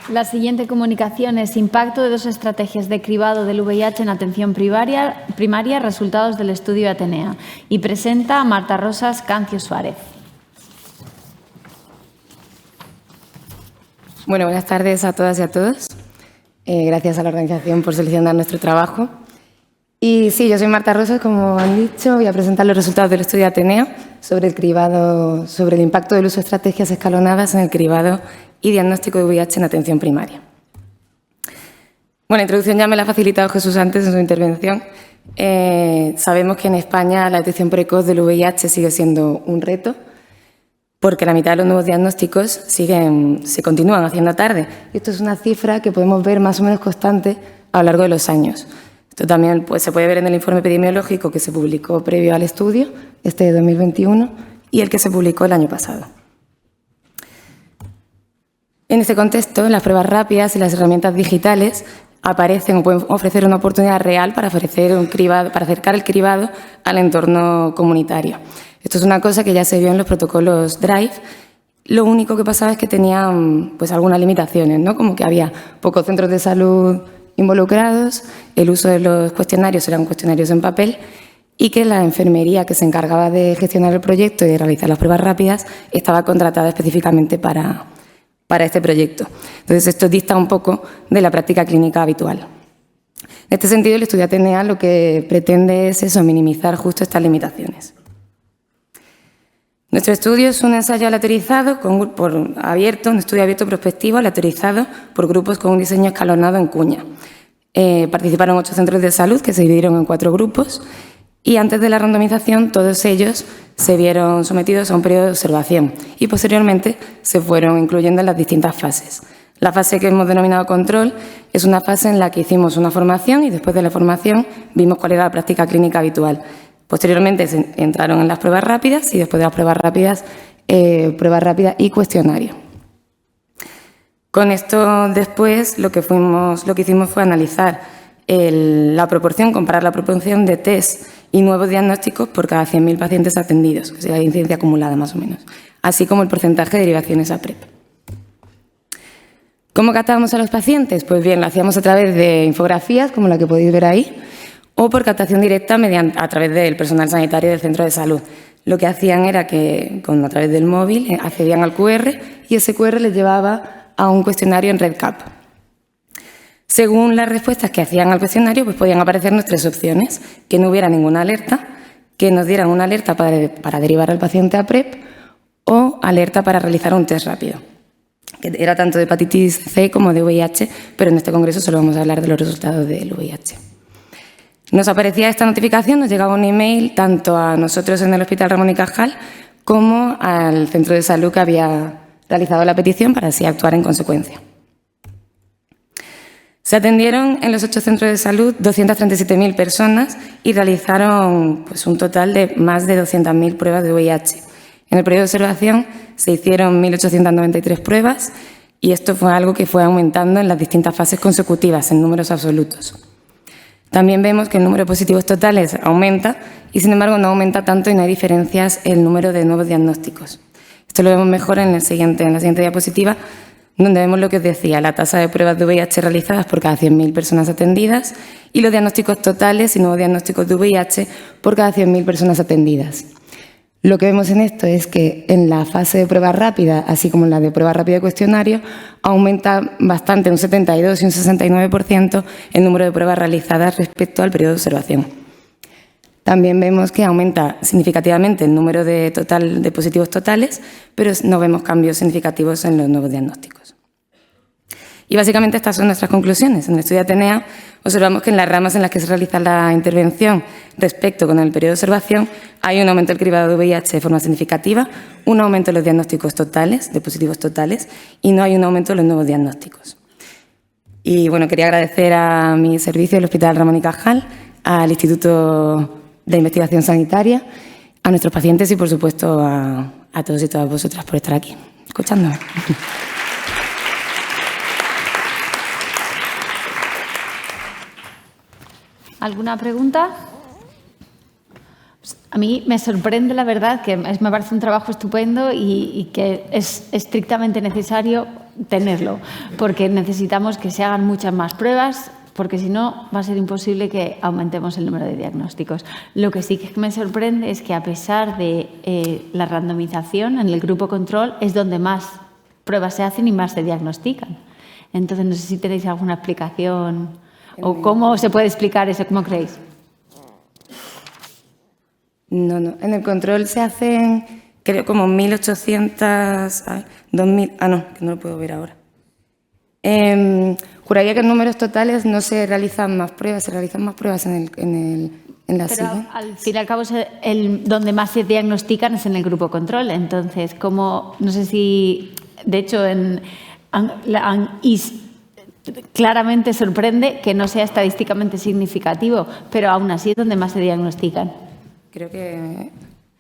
La siguiente comunicación es impacto de 2 estrategias de cribado del VIH en atención primaria, resultados del estudio Atenea. Y presenta a Marta Rosas Cancio Suárez. Bueno, buenas tardes a todas y a todos. Gracias a la organización por seleccionar nuestro trabajo. Y sí, yo soy Marta Rosas, como han dicho, voy a presentar los resultados del estudio Atenea sobre el cribado, sobre el impacto del uso de estrategias escalonadas en el cribado y diagnóstico de VIH en atención primaria. Bueno, la introducción ya me la ha facilitado Jesús antes en su intervención. Sabemos que en España la detección precoz del VIH sigue siendo un reto, porque la mitad de los nuevos diagnósticos se continúan haciendo tarde. Y esto es una cifra que podemos ver más o menos constante a lo largo de los años. Esto también se puede ver en el informe epidemiológico que se publicó previo al estudio, este de 2021, y el que se publicó el año pasado. En este contexto, las pruebas rápidas y las herramientas digitales aparecen o pueden ofrecer una oportunidad real para acercar el cribado al entorno comunitario. Esto es una cosa que ya se vio en los protocolos DRIVE. Lo único que pasaba es que tenían algunas limitaciones, ¿no? Como que había pocos centros de salud involucrados, el uso de los cuestionarios eran cuestionarios en papel y que la enfermería que se encargaba de gestionar el proyecto y de realizar las pruebas rápidas estaba contratada específicamente para este proyecto. Entonces, esto dista un poco de la práctica clínica habitual. En este sentido, el estudio Atenea lo que pretende es minimizar justo estas limitaciones. Nuestro estudio es un ensayo aleatorizado, un estudio abierto prospectivo aleatorizado por grupos con un diseño escalonado en cuña. Participaron 8 centros de salud que se dividieron en 4 grupos y antes de la randomización todos ellos se vieron sometidos a un periodo de observación y posteriormente se fueron incluyendo en las distintas fases. La fase que hemos denominado control es una fase en la que hicimos una formación y después de la formación vimos cuál era la práctica clínica habitual. Posteriormente entraron en las pruebas rápidas y después de las pruebas rápidas, prueba rápida y cuestionario. Con esto después lo que hicimos fue analizar comparar la proporción de test y nuevos diagnósticos por cada 100.000 pacientes atendidos, que sería la incidencia acumulada más o menos, así como el porcentaje de derivaciones a PrEP. ¿Cómo captábamos a los pacientes? Pues bien, lo hacíamos a través de infografías, como la que podéis ver ahí, o por captación directa a través del personal sanitario del centro de salud. Lo que hacían era que, a través del móvil, accedían al QR y ese QR les llevaba a un cuestionario en REDCap. Según las respuestas que hacían al cuestionario, podían aparecernos 3 opciones: que no hubiera ninguna alerta, que nos dieran una alerta para derivar al paciente a PrEP o alerta para realizar un test rápido, que era tanto de hepatitis C como de VIH, pero en este congreso solo vamos a hablar de los resultados del VIH. Nos aparecía esta notificación, nos llegaba un email tanto a nosotros en el Hospital Ramón y Cajal como al centro de salud que había realizado la petición para así actuar en consecuencia. Se atendieron en los 8 centros de salud 237.000 personas y realizaron un total de más de 200.000 pruebas de VIH. En el periodo de observación se hicieron 1.893 pruebas y esto fue algo que fue aumentando en las distintas fases consecutivas en números absolutos. También vemos que el número de positivos totales aumenta y, sin embargo, no aumenta tanto y no hay diferencias en el número de nuevos diagnósticos. Esto lo vemos mejor en la siguiente diapositiva, donde vemos lo que os decía, la tasa de pruebas de VIH realizadas por cada 100.000 personas atendidas y los diagnósticos totales y nuevos diagnósticos de VIH por cada 100.000 personas atendidas. Lo que vemos en esto es que en la fase de prueba rápida, así como en la de prueba rápida de cuestionario, aumenta bastante, un 72 y un 69%, el número de pruebas realizadas respecto al periodo de observación. También vemos que aumenta significativamente el número de positivos totales, pero no vemos cambios significativos en los nuevos diagnósticos. Y básicamente estas son nuestras conclusiones. En el estudio Atenea observamos que en las ramas en las que se realiza la intervención respecto con el periodo de observación hay un aumento del cribado de VIH de forma significativa, un aumento de los diagnósticos totales, de positivos totales, y no hay un aumento de los nuevos diagnósticos. Y bueno, quería agradecer a mi servicio del Hospital Ramón y Cajal, al Instituto de Investigación Sanitaria, a nuestros pacientes y, por supuesto, a todos y todas vosotras por estar aquí, escuchándome. ¿Alguna pregunta? A mí me sorprende, la verdad, que me parece un trabajo estupendo y que es estrictamente necesario tenerlo, porque necesitamos que se hagan muchas más pruebas, porque si no va a ser imposible que aumentemos el número de diagnósticos. Lo que sí que me sorprende es que a pesar de la randomización en el grupo control es donde más pruebas se hacen y más se diagnostican. Entonces no sé si tenéis alguna explicación o cómo se puede explicar eso, ¿cómo creéis? No. En el control se hacen, creo, como 1.800... 2.000... no, que no lo puedo ver ahora. Juraría que en números totales no se realizan más pruebas, se realizan más pruebas en la Pero siguiente. al fin y al cabo donde más se diagnostican es en el grupo control. Entonces, no sé si, de hecho, claramente sorprende que no sea estadísticamente significativo, pero aún así es donde más se diagnostican. Creo que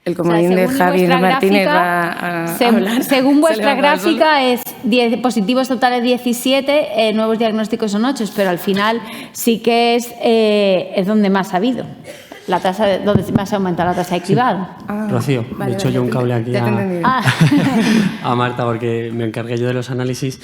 el comodín de Javi Martínez va a hablar. Según vuestra gráfica es positivos totales 17, nuevos diagnósticos son 8, pero al final sí que es donde más ha habido. La tasa donde más ha aumentado la tasa de cribado. Rocío, le echo yo un cable aquí a Marta porque me encargué yo de los análisis.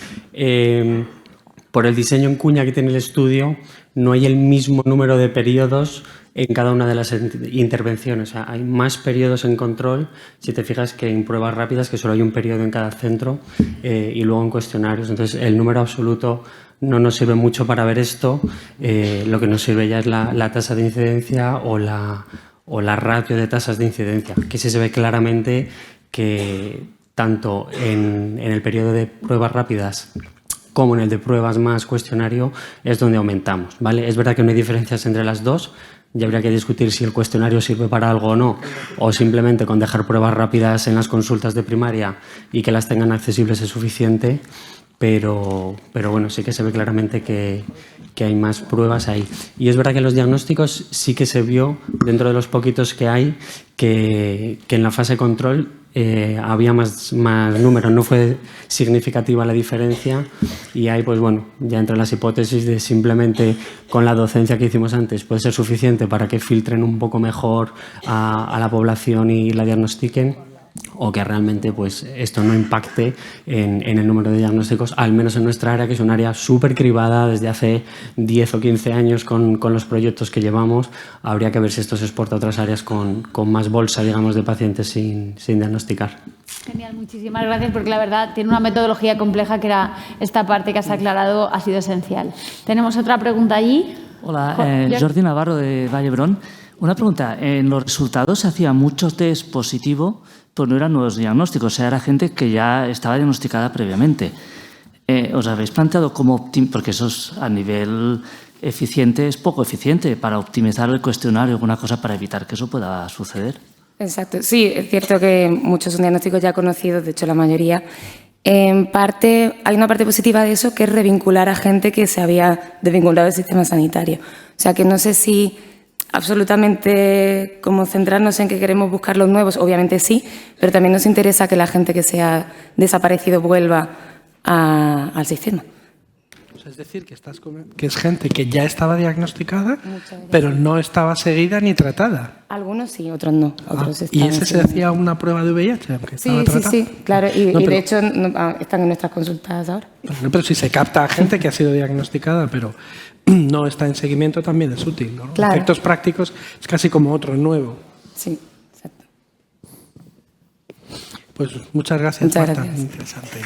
Por el diseño en cuña que tiene el estudio, no hay el mismo número de periodos en cada una de las intervenciones. O sea, hay más periodos en control, si te fijas, que en pruebas rápidas, que solo hay un periodo en cada centro, y luego en cuestionarios. Entonces, el número absoluto no nos sirve mucho para ver esto. Lo que nos sirve ya es la tasa de incidencia o la ratio de tasas de incidencia, que sí se ve claramente que tanto en el periodo de pruebas rápidas como en el de pruebas más cuestionario es donde aumentamos, ¿vale? Es verdad que no hay diferencias entre las dos, ya habría que discutir si el cuestionario sirve para algo o no, o simplemente con dejar pruebas rápidas en las consultas de primaria y que las tengan accesibles es suficiente, pero bueno, sí que se ve claramente que hay más pruebas ahí. Y es verdad que en los diagnósticos sí que se vio, dentro de los poquitos que hay, que en la fase control había más números, no fue significativa la diferencia y ahí, pues bueno, ya entre las hipótesis de simplemente con la docencia que hicimos antes puede ser suficiente para que filtren un poco mejor a la población y la diagnostiquen, o que realmente pues esto no impacte en el número de diagnósticos, al menos en nuestra área, que es un área súper cribada desde hace 10 o 15 años con los proyectos que llevamos. Habría que ver si esto se exporta a otras áreas con más bolsa, digamos, de pacientes sin diagnosticar. Genial, muchísimas gracias, porque la verdad tiene una metodología compleja que era esta parte que has aclarado, ha sido esencial. Tenemos otra pregunta allí. Hola, Jordi Navarro de Vallebrón. Una pregunta, en los resultados se hacía muchos test positivo, pues no eran nuevos diagnósticos, o sea, era gente que ya estaba diagnosticada previamente. ¿Os habéis planteado cómo porque eso es, a nivel eficiente, es poco eficiente para optimizar el cuestionario, alguna cosa para evitar que eso pueda suceder? Exacto, sí, es cierto que muchos son diagnósticos ya conocidos, de hecho la mayoría. En parte, hay una parte positiva de eso, que es revincular a gente que se había desvinculado del sistema sanitario. O sea, que no sé si absolutamente como centrarnos en que queremos buscar los nuevos, obviamente sí, pero también nos interesa que la gente que se ha desaparecido vuelva al sistema. O sea, es decir, que es gente que ya estaba diagnosticada, pero no estaba seguida ni tratada. Algunos sí, otros no. ¿Y ese se hacía una prueba de VIH? Aunque estaba tratada? Sí, claro. Y de hecho están en nuestras consultas ahora. Pero si se capta a gente que ha sido diagnosticada, pero no está en seguimiento, también es útil, ¿no? Claro. Efectos prácticos es casi como otro nuevo. Sí, exacto. Pues muchas gracias, Marta. Interesante.